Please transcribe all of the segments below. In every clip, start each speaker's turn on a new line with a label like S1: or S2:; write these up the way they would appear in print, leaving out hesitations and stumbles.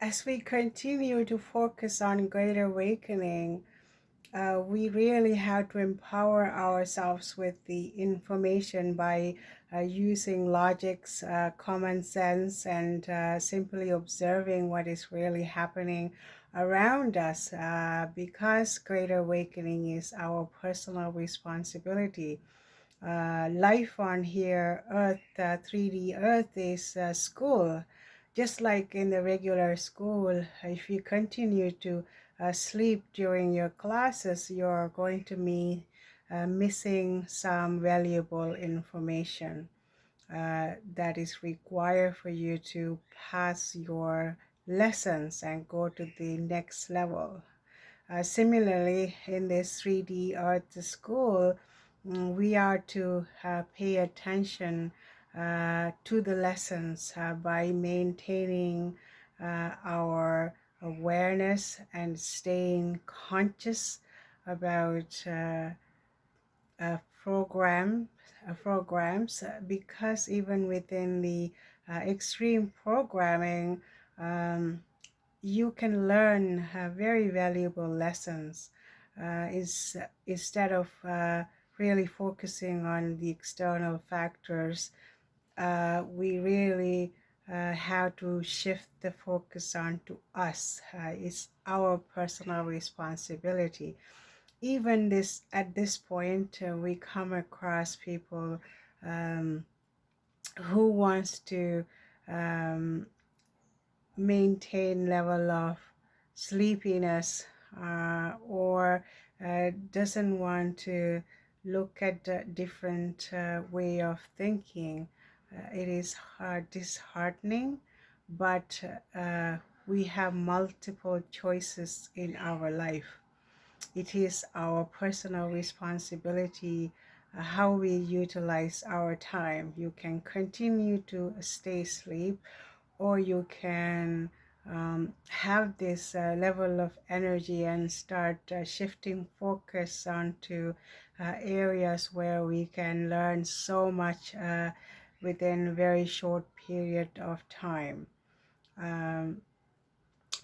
S1: As we continue to focus on greater awakening, we really have to empower ourselves with the information by using logics, common sense, and simply observing what is really happening around us, because greater awakening is our personal responsibility. Life on here, Earth, 3D Earth is school. Just like in the regular school, if you continue to sleep during your classes, you're going to be missing some valuable information that is required for you to pass your lessons and go to the next level. Similarly, in this 3D art school, we are to pay attention to the lessons by maintaining our awareness and staying conscious about program programs, because even within the extreme programming, you can learn very valuable lessons, instead of really focusing on the external factors. We really have to shift the focus on to us. It's our personal responsibility. Even this at this point, we come across people um, who wants to um, maintain level of sleepiness, or doesn't want to look at a different way of thinking. It is disheartening, but we have multiple choices in our life. It is our personal responsibility how we utilize our time. You can continue to stay asleep, or you can have this level of energy and start shifting focus onto areas where we can learn so much within a very short period of time. Um,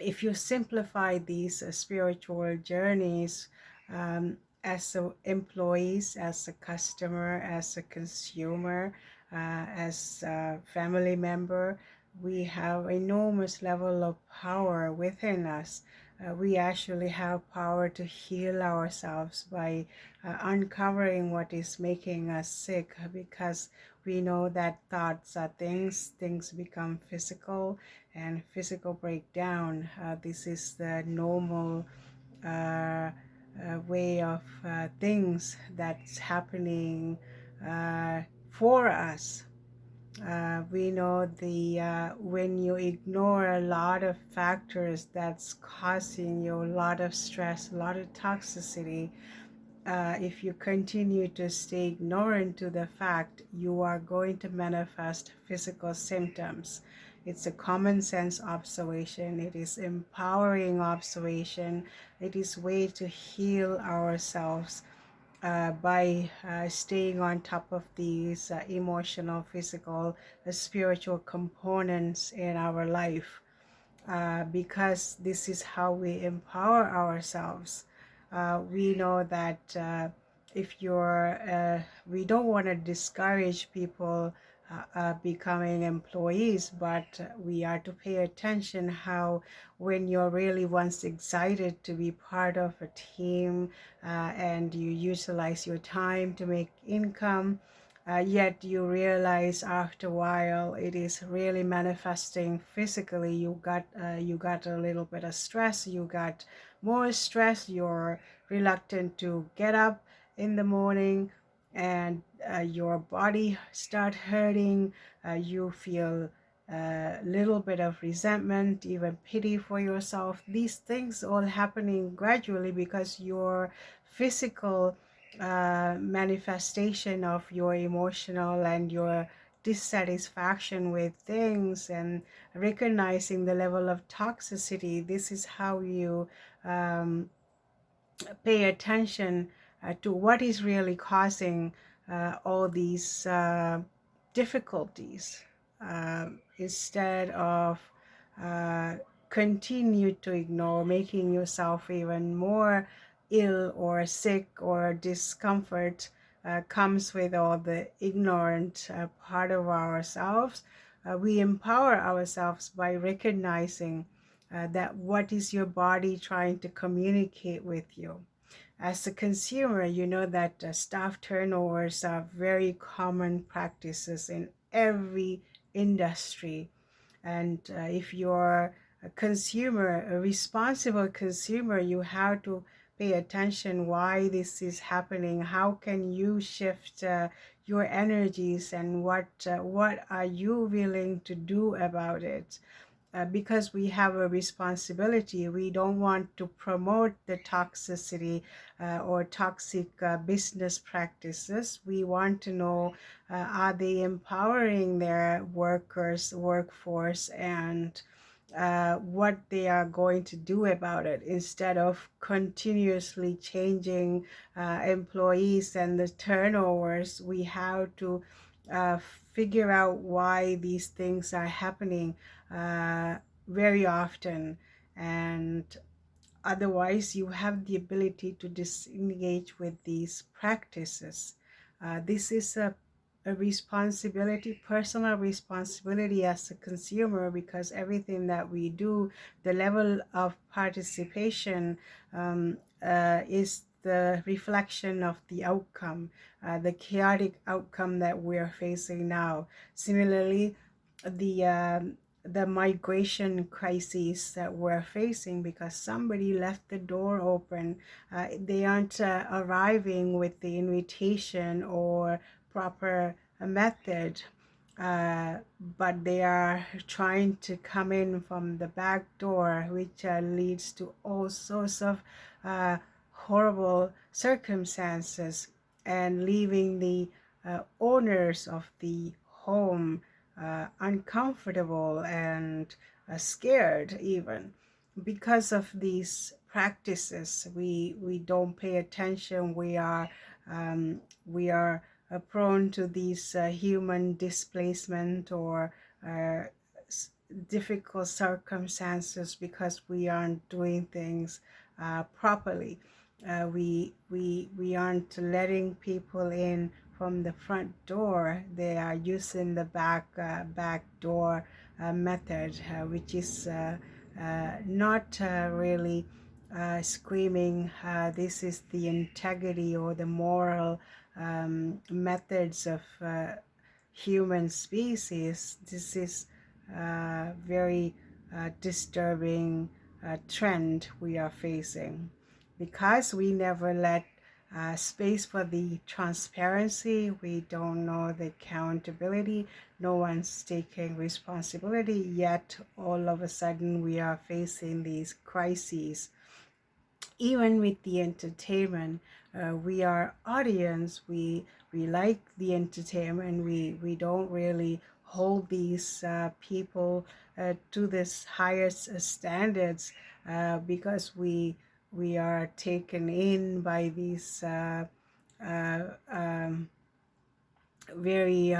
S1: if you simplify these spiritual journeys, as employees, as a customer, as a consumer, as a family member, we have enormous level of power within us. We actually have power to heal ourselves by uncovering what is making us sick, because we know that thoughts are things become physical, and physical breakdown. This is the normal way of things that's happening for us. We know the when you ignore a lot of factors that's causing you a lot of stress, a lot of toxicity, if you continue to stay ignorant to the fact, you are going to manifest physical symptoms. It's a common sense observation. It is empowering observation. It is way to heal ourselves by staying on top of these emotional, physical, spiritual components in our life, because this is how we empower ourselves. We know that if you're, we don't want to discourage people becoming employees, but we are to pay attention how when you're really once excited to be part of a team, and you utilize your time to make income, yet you realize after a while it is really manifesting physically. You got a little bit of stress, you got more stress, you're reluctant to get up in the morning, and your body start hurting. You feel a little bit of resentment, even pity for yourself. These things all happening gradually because your physical manifestation of your emotional and your dissatisfaction with things, and recognizing the level of toxicity. This is how you pay attention to what is really causing all these difficulties, instead of continue to ignore, making yourself even more ill or sick, or discomfort comes with all the ignorant part of ourselves. We empower ourselves by recognizing that what is your body trying to communicate with you. As a consumer, you know that staff turnovers are very common practices in every industry. And if you're a consumer, a responsible consumer, you have to pay attention why this is happening. How can you shift your energies, and what are you willing to do about it? Because we have a responsibility. We don't want to promote the toxicity or toxic business practices. We want to know, are they empowering their workforce, and what they are going to do about it, instead of continuously changing employees and the turnovers. We have to uh, figure out why these things are happening uh, very often, and otherwise you have the ability to disengage with these practices. This is a responsibility, personal responsibility as a consumer, because everything that we do, the level of participation is the reflection of the outcome, the chaotic outcome that we're facing now. Similarly, the migration crises that we're facing, because somebody left the door open. They aren't arriving with the invitation or proper method, but they are trying to come in from the back door, which leads to all sorts of horrible circumstances, and leaving the owners of the home uncomfortable and scared. Even because of these practices, we don't pay attention. We are prone to these human displacement, or uh, difficult circumstances, because we aren't doing things properly. We aren't letting people in from the front door. They are using the back door method, which is not really screaming this is the integrity or the moral methods of human species. This is very disturbing trend we are facing, because we never let space for the transparency. We don't know the accountability. No one's taking responsibility, yet all of a sudden we are facing these crises. Even with the entertainment, we are audience. We like the entertainment. We don't really hold these people to this highest standards, because we are taken in by these uh, um, very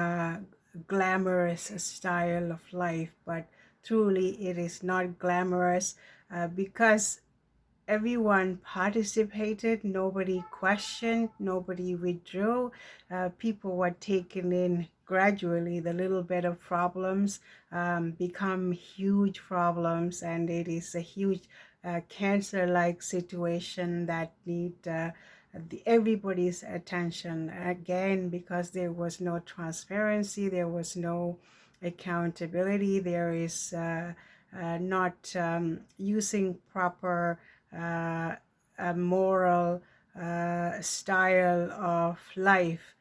S1: glamorous style of life. But truly it is not glamorous, because everyone participated, nobody questioned, nobody withdrew. People were taken in gradually. The little bit of problems become huge problems, and it is a huge cancer-like situation that need everybody's attention. Again, because there was no transparency, there was no accountability, there is not using proper a moral style of life,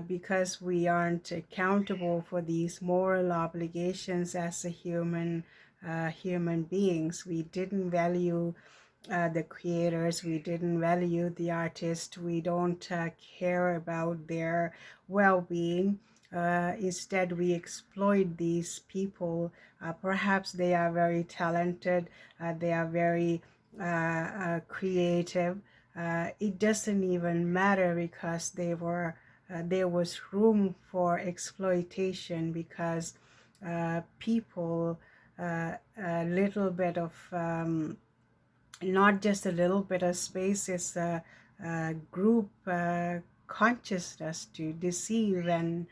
S1: because we aren't accountable for these moral obligations as a human beings. We didn't value the creators, we didn't value the artists, we don't care about their well-being. Instead, we exploit these people. Perhaps they are very talented, they are very creative. It doesn't even matter, because there was room for exploitation, because people a little bit of not just a little bit of space, is a group consciousness to deceive and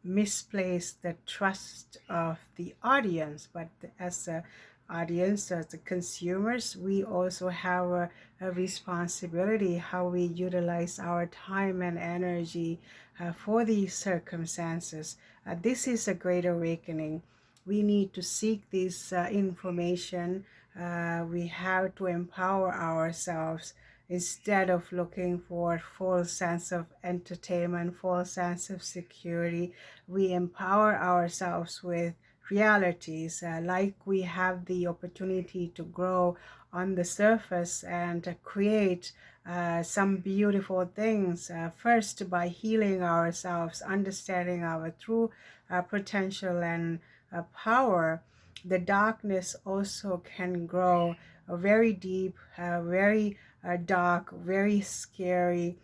S1: misplace the trust of the audience. But as a audience, as the consumers, we also have a responsibility how we utilize our time and energy for these circumstances. This is a great awakening. We need to seek this information. We have to empower ourselves instead of looking for false sense of entertainment, false sense of security. We empower ourselves with realities, like we have the opportunity to grow on the surface and create some beautiful things, first by healing ourselves, understanding our true potential and power. The darkness also can grow very deep, very dark, very scary,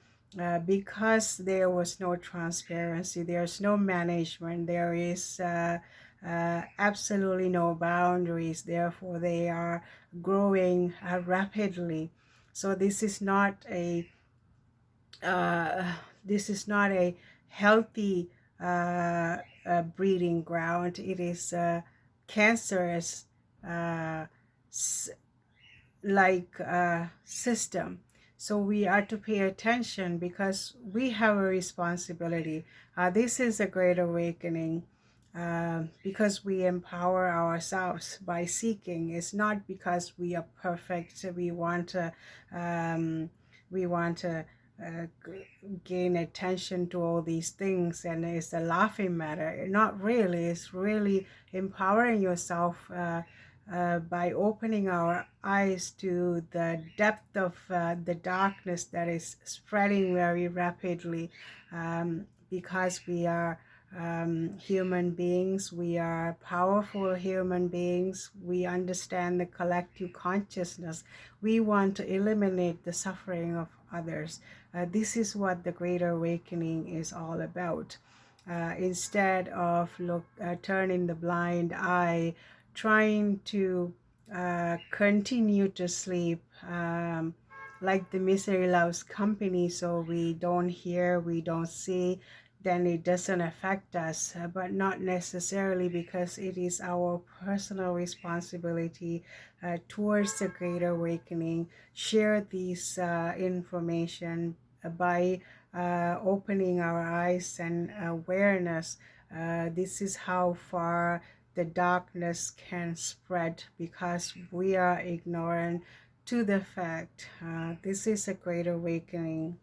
S1: because there was no transparency, there's no management, there is absolutely no boundaries. Therefore, they are growing rapidly. So this is not a uh, healthy breeding ground. It is cancerous, uh, like system. So we are to pay attention because we have a responsibility. This is a great awakening, because we empower ourselves by seeking. It's not because we are perfect. We want to gain attention to all these things, and it's a laughing matter. Not really. It's really empowering yourself by opening our eyes to the depth of the darkness that is spreading very rapidly, because we are human beings. We are powerful human beings. We understand the collective consciousness. We want to eliminate the suffering of others. This is what the Greater Awakening is all about. Instead of turning the blind eye, trying to continue to sleep, like the misery loves company, so we don't hear, we don't see, then it doesn't affect us, but not necessarily, because it is our personal responsibility towards the Greater Awakening. Share these information by opening our eyes and awareness. This is how far the darkness can spread, because we are ignorant to the fact. This is a great awakening.